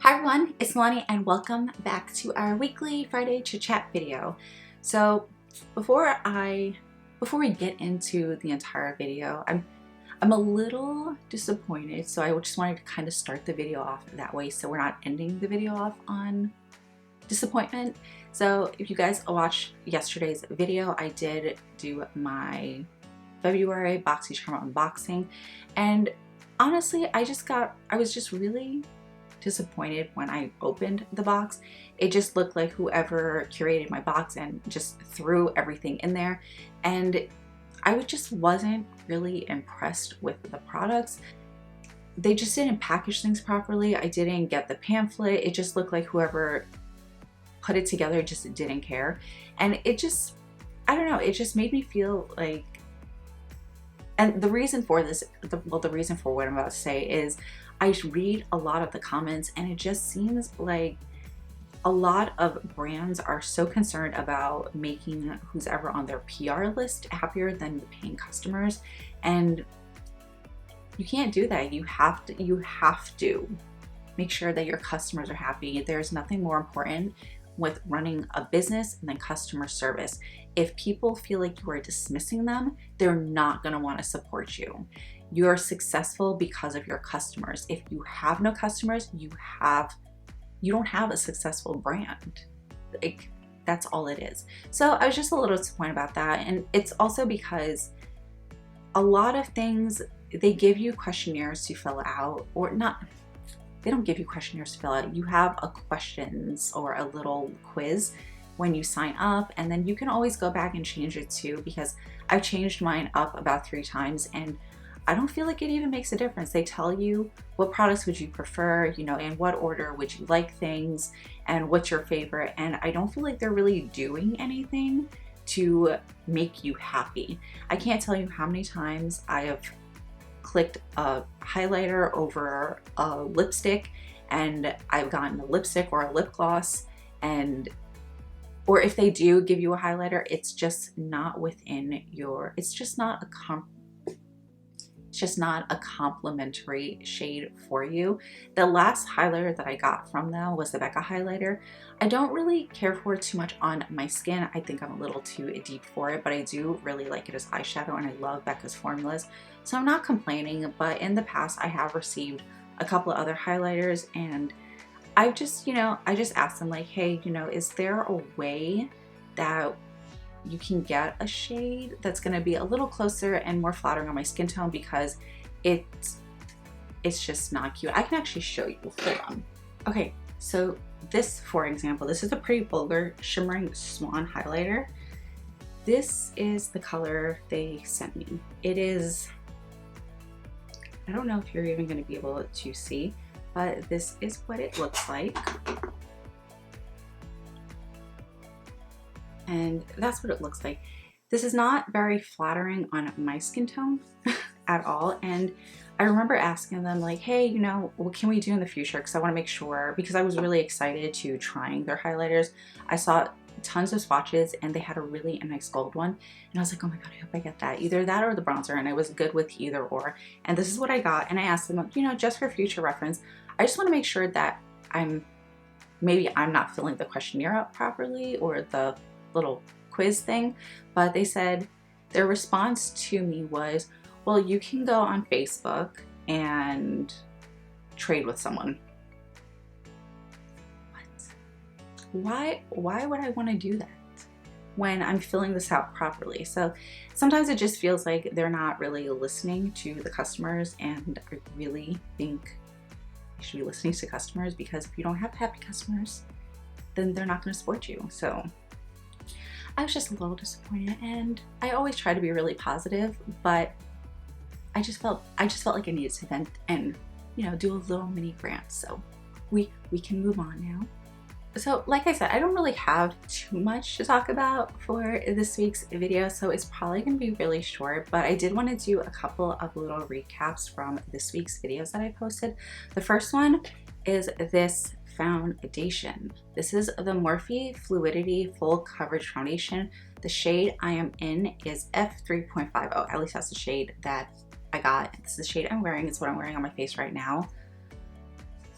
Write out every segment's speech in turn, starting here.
Hi everyone, it's Nalanie and welcome back to our weekly Friday chit chat video. So before we get into the entire video, I'm a little disappointed, so I just wanted to kind of start the video off that way so we're not ending the video off on disappointment. So if you guys watched yesterday's video, I did do my February BoxyCharm unboxing, and honestly I was just really disappointed when I opened the box. It just looked like whoever curated my box and just threw everything in there, and I just wasn't really impressed with the products. They just didn't package things properly. I didn't get the pamphlet. It just looked like whoever put it together just didn't care, and it just, I don't know, it just made me feel like, and the reason for this, the reason for what I'm about to say is I read a lot of the comments, and it just seems like a lot of brands are so concerned about making who's ever on their PR list happier than the paying customers, and you can't do that. You have to make sure that your customers are happy. There's nothing more important with running a business than customer service. If people feel like you are dismissing them, they're not going to want to support you. You're successful because of your customers. If you have no customers, you don't have a successful brand. Like, that's all it is. So I was just a little disappointed about that, and it's also because a lot of things, they give you questionnaires to fill out, or not, they don't give you questionnaires to fill out. You have a questions or a little quiz when you sign up, and then you can always go back and change it too, because I've changed mine up about 3 times and I don't feel like it even makes a difference. They tell you what products would you prefer, you know, in what order would you like things, and what's your favorite, and I don't feel like they're really doing anything to make you happy. I can't tell you how many times I have clicked a highlighter over a lipstick and I've gotten a lipstick or a lip gloss, and or if they do give you a highlighter, it's just not within your, it's just not a complimentary shade for you. The last highlighter that I got from them was the Becca highlighter. I don't really care for it too much on my skin. I think I'm a little too deep for it, but I do really like it as eyeshadow, and I love Becca's formulas, so I'm not complaining. But in the past I have received a couple of other highlighters, and I've just, you know, I just asked them like, hey, you know, is there a way that you can get a shade that's going to be a little closer and more flattering on my skin tone, because it's just not cute. I can actually show you. Hold on. Okay, so this, for example, this is a Pretty Vulgar Shimmering Swan highlighter. This is the color they sent me. It is, I don't know if you're even going to be able to see, but this is what it looks like. And that's what it looks like. This is not very flattering on my skin tone at all. And I remember asking them like, hey, you know, what can we do in the future? Because I want to make sure, because I was really excited to trying their highlighters. I saw tons of swatches and they had a really nice gold one. And I was like, oh my God, I hope I get that. Either that or the bronzer. And I was good with either or. And this is what I got. And I asked them, you know, just for future reference, I just want to make sure that maybe I'm not filling the questionnaire out properly or the little quiz thing. But they said their response to me was, well, you can go on Facebook and trade with someone. What? Why would I want to do that when I'm filling this out properly? So sometimes it just feels like they're not really listening to the customers, and I really think you should be listening to customers, because if you don't have happy customers, then they're not going to support you. So I was just a little disappointed, and I always try to be really positive, but I just felt like I needed to vent and, you know, do a little mini rant. So we can move on now. So like I said, I don't really have too much to talk about for this week's video, so it's probably going to be really short, but I did want to do a couple of little recaps from this week's videos that I posted. The first one is this foundation. This is the Morphe Fluidity Full Coverage Foundation. The shade I am in is F3.50. At least that's the shade that I got. This is the shade I'm wearing. It's what I'm wearing on my face right now.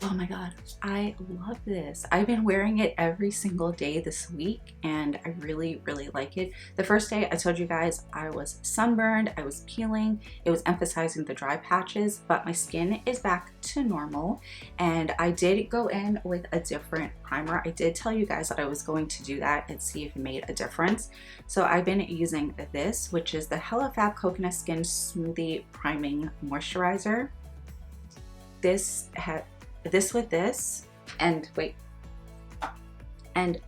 Oh my god, I love this. I've been wearing it every single day this week and I really, really like it. The first day I told you guys I was sunburned, I was peeling, it was emphasizing the dry patches, but my skin is back to normal and I did go in with a different primer. I did tell you guys that I was going to do that and see if it made a difference. So I've been using this, which is the Hella Fab Coconut Skin Smoothie Priming Moisturizer. This with this, and wait, and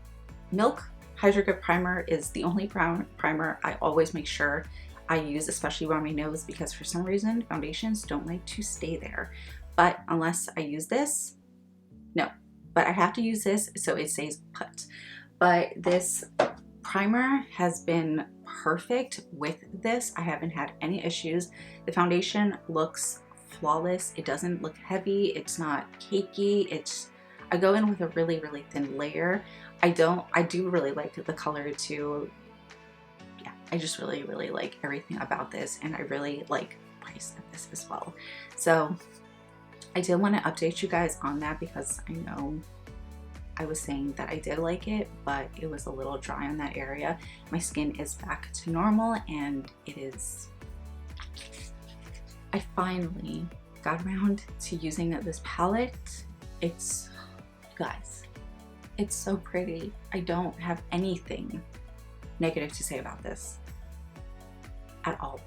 Milk Hydro Grip Primer is the only primer I always make sure I use, especially around my nose, because for some reason foundations don't like to stay there. But unless I use this, no, but I have to use this so it stays put. But this primer has been perfect with this. I haven't had any issues. The foundation looks flawless. It doesn't look heavy. It's not cakey. I go in with a really, really thin layer. I do really like the color too. Yeah, I just really, really like everything about this, and I really like the price of this as well. So I did want to update you guys on that because I know I was saying that I did like it, but it was a little dry in that area. My skin is back to normal and it is, I finally got around to using this palette. It's, guys, it's so pretty. I don't have anything negative to say about this at all.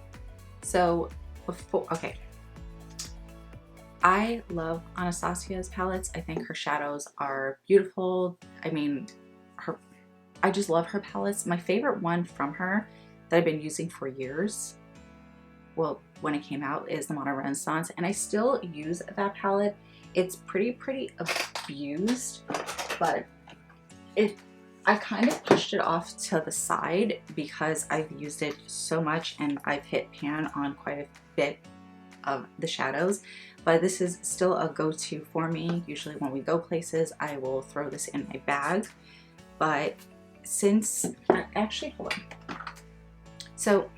So okay. I love Anastasia's palettes. I think her shadows are beautiful. I mean, I just love her palettes. My favorite one from her that I've been using for years, well, when it came out, is the Modern Renaissance, and I still use that palette. It's pretty abused, but I kind of pushed it off to the side because I've used it so much and I've hit pan on quite a bit of the shadows. But this is still a go-to for me. Usually when we go places, I will throw this in my bag. But since, actually, hold on. So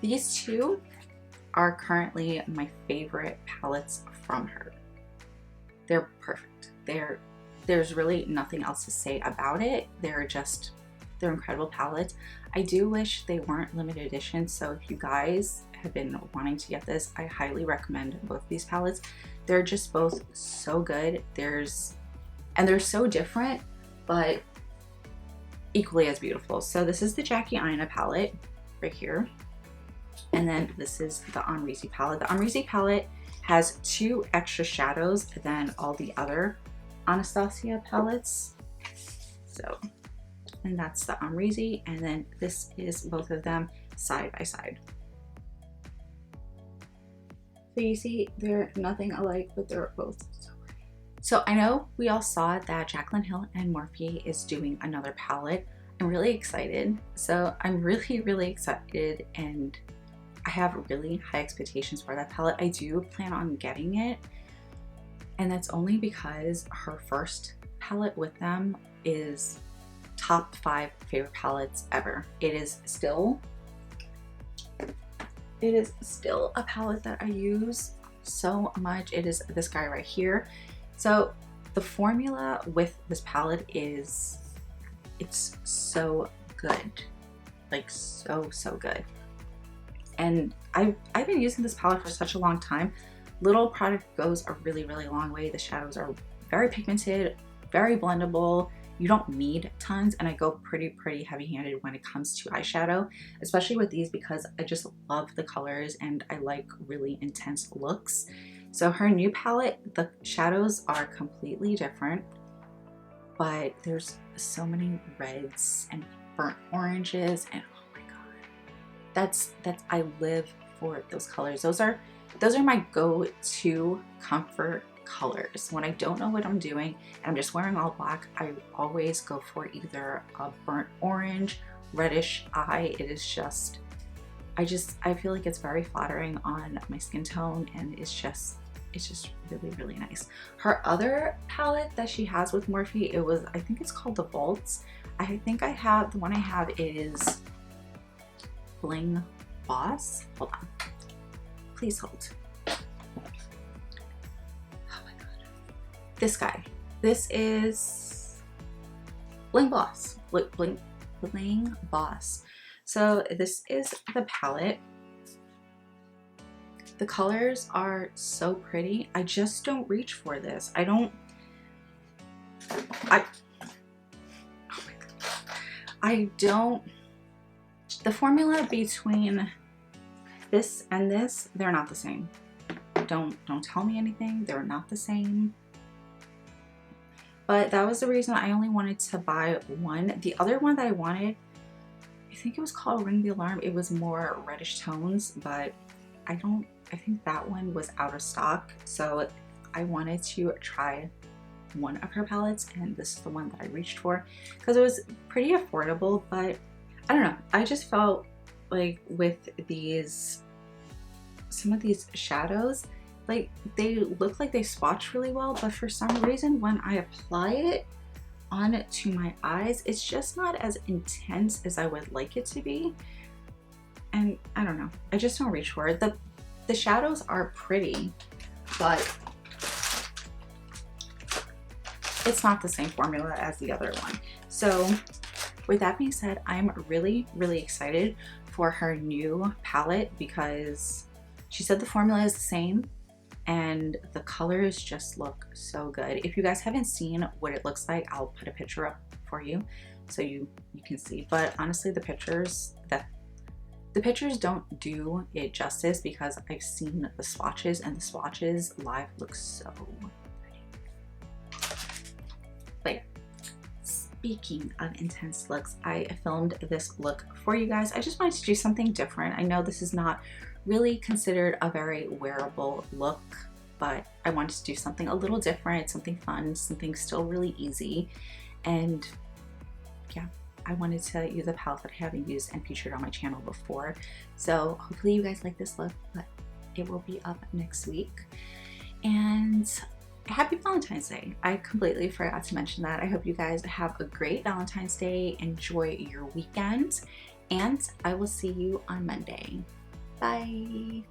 these two are currently my favorite palettes from her. They're perfect. There's really nothing else to say about it. They're incredible palettes. I do wish they weren't limited edition, so if you guys have been wanting to get this, I highly recommend both these palettes. They're just both so good. They're so different, but equally as beautiful. So this is the Jackie Aina palette right here. And then this is the Amrezy palette. The Amrezy palette has 2 extra shadows than all the other Anastasia palettes. So, and that's the Amrezy, and then this is both of them side by side. So you see, they're nothing alike, but they're both so pretty. So I know we all saw that Jaclyn Hill and Morphe is doing another palette. I'm really excited. So I'm really excited, and I have really high expectations for that palette. I do plan on getting it, and that's only because her first palette with them is top 5 favorite palettes ever. It is still a palette that I use so much. It is this guy right here. So the formula with this palette it's so good, like so good. And I've been using this palette for such a long time. Little product goes a really long way. The shadows are very pigmented, very blendable. You don't need tons, and I go pretty heavy-handed when it comes to eyeshadow, especially with these because I just love the colors and I like really intense looks. So her new palette, the shadows are completely different, but there's so many reds and burnt oranges, and oh my god, I live for those colors. Those are my go-to comfort colors. When I don't know what I'm doing and I'm just wearing all black, I always go for either a burnt orange, reddish eye. It is just, I feel like it's very flattering on my skin tone, and it's just really nice. Her other palette that she has with Morphe, I think it's called the Vaults. I think the one I have is Bling Boss. Hold on, please hold. this guy. This is Bling Boss. Bling Boss. So this is the palette. The colors are so pretty. I just don't reach for this. Oh my God. The formula between this and this, they're not the same. Don't tell me anything. They're not the same. But that was the reason I only wanted to buy one. The other one that I wanted, I think it was called Ring the Alarm. It was more reddish tones, but I think that one was out of stock. So I wanted to try one of her palettes, and this is the one that I reached for because it was pretty affordable. But I don't know, I just felt like with some of these shadows, like they look like they swatch really well, but for some reason when I apply it onto my eyes, it's just not as intense as I would like it to be. And I don't know, I just don't reach for it. The shadows are pretty, but it's not the same formula as the other one. So with that being said, I'm really, really excited for her new palette because she said the formula is the same and the colors just look so good. If you guys haven't seen what it looks like, I'll put a picture up for you so you can see. But honestly, the pictures don't do it justice because I've seen the swatches, and the swatches live look so pretty. But yeah, speaking of intense looks, I filmed this look for you guys. I just wanted to do something different. I know this is not really considered a very wearable look, but I wanted to do something a little different, something fun, something still really easy. And yeah, I wanted to use a palette that I haven't used and featured on my channel before. So hopefully you guys like this look, but it will be up next week. And Happy Valentine's Day. I completely forgot to mention that. I hope you guys have a great Valentine's Day. Enjoy your weekend, and I will see you on Monday. Bye.